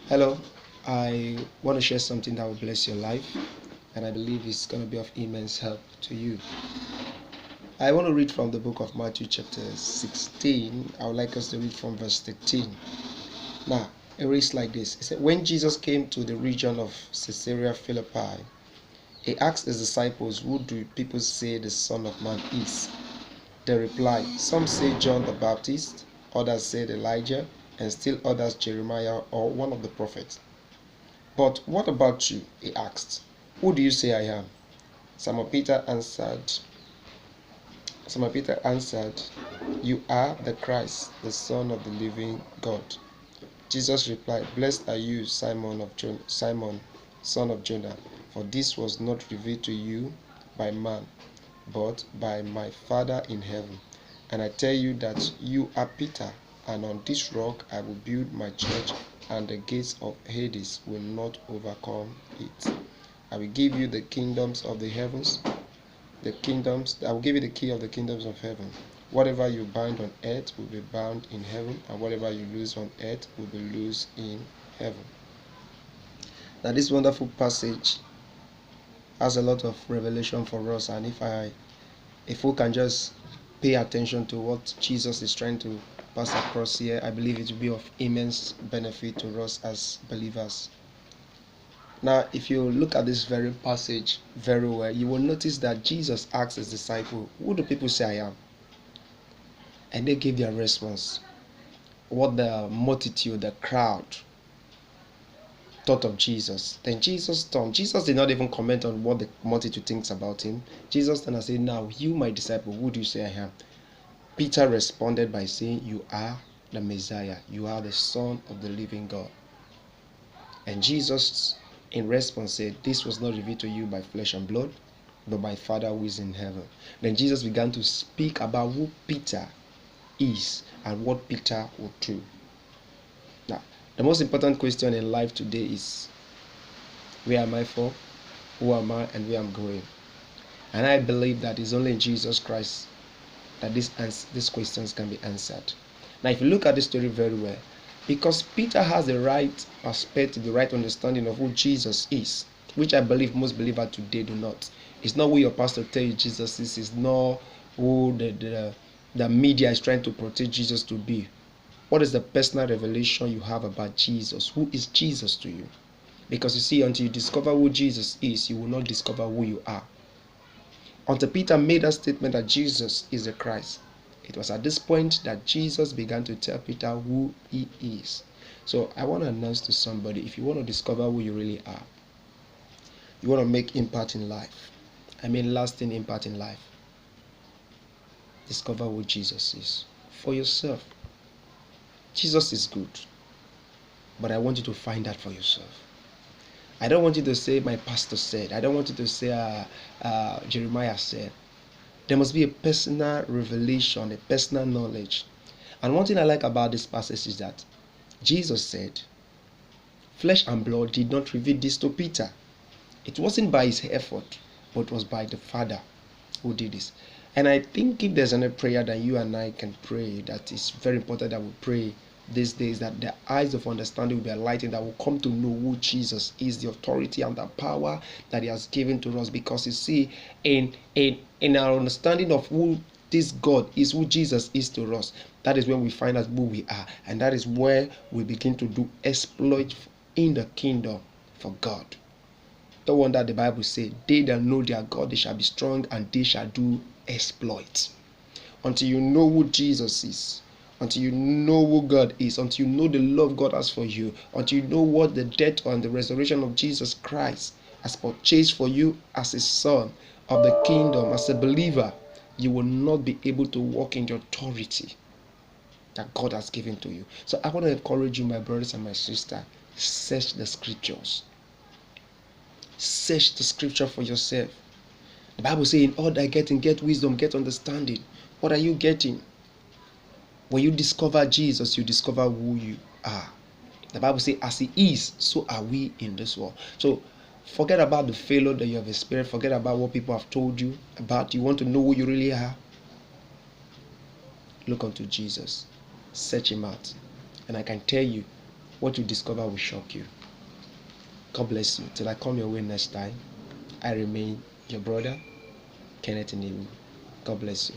Hello, I want to share something that will bless your life, and I believe it's going to be of immense help to you. I want to read from the book of Matthew, chapter 16. I would like us to read from verse 13. Now, it reads like this. It said, when Jesus came to the region of Caesarea Philippi, he asked his disciples, who do people say the Son of Man is? They replied, some say John the Baptist, others said Elijah, and still others Jeremiah or one of the prophets. But what about you? He asked. Who do you say I am? Simon Peter answered, you are the Christ, the Son of the living God. Jesus replied, blessed are you, Simon, son of Jonah, for this was not revealed to you by man, but by my Father in heaven. And I tell you that you are Peter, and on this rock I will build my church, and the gates of Hades will not overcome it. I will give you the kingdoms of the heavens, I will give you the key of the kingdoms of heaven. Whatever you bind on earth will be bound in heaven, and whatever you loose on earth will be loosed in heaven. Now, this wonderful passage has a lot of revelation for us, and if we can just pay attention to what Jesus is trying to pass across here, I believe it will be of immense benefit to us as believers. Now, if you look at this very passage very well, you will notice that Jesus asked his disciples, who do people say I am? And they gave their response. What the multitude, the crowd, thought of Jesus. Then Jesus turned. Jesus did not even comment on what the multitude thinks about him. Jesus turned and said, now, you, my disciple, who do you say I am? Peter responded by saying, you are the Messiah. You are the Son of the living God. And Jesus, in response, said, this was not revealed to you by flesh and blood, but by Father who is in heaven. Then Jesus began to speak about who Peter is and what Peter would do. Now, the most important question in life today is, where am I for? Who am I and where I'm going? And I believe that it's only in Jesus Christ that these questions can be answered. Now, if you look at this story very well, because Peter has the right perspective, the right understanding of who Jesus is, which I believe most believers today do not. It's not who your pastor tell you Jesus is. It's not who the media is trying to portray Jesus to be. What is the personal revelation you have about Jesus? Who is Jesus to you? Because you see, until you discover who Jesus is, you will not discover who you are. Until Peter made that statement that Jesus is the Christ, it was at this point that Jesus began to tell Peter who he is. So I want to announce to somebody, if you want to discover who you really are, you want to make impact in life, I mean lasting impact in life, discover who Jesus is for yourself. Jesus is good, but I want you to find that for yourself. I don't want you to say my pastor said. I don't want you to say Jeremiah said. There must be a personal revelation, a personal knowledge. And one thing I like about this passage is that Jesus said, flesh and blood did not reveal this to Peter. It wasn't by his effort, but it was by the Father who did this. And I think if there's any prayer that you and I can pray, that is very important that we pray these days, that the eyes of understanding will be enlightened, that will come to know who Jesus is, the authority and the power that he has given to us. Because you see, in our understanding of who this God is, who Jesus is to us, that is when we find out who we are, and that is where we begin to do exploit in the kingdom for God. No wonder the Bible says, they that know their God, they shall be strong and they shall do exploits. Until you know who Jesus is, until you know who God is, until you know the love God has for you, until you know what the death and the resurrection of Jesus Christ has purchased for you as a son of the kingdom, as a believer, you will not be able to walk in the authority that God has given to you. So I want to encourage you, my brothers and my sisters, search the scriptures. Search the scripture for yourself. The Bible says, in all that getting, get wisdom, get understanding. What are you getting? When you discover Jesus, you discover who you are. The Bible says, as he is, so are we in this world. So forget about the failure that you have experienced. Forget about what people have told you about. You want to know who you really are? Look unto Jesus. Search him out. And I can tell you, What you discover will shock you. God bless you. Till I come your way next time, I remain your brother, Kenneth Inewu. God bless you.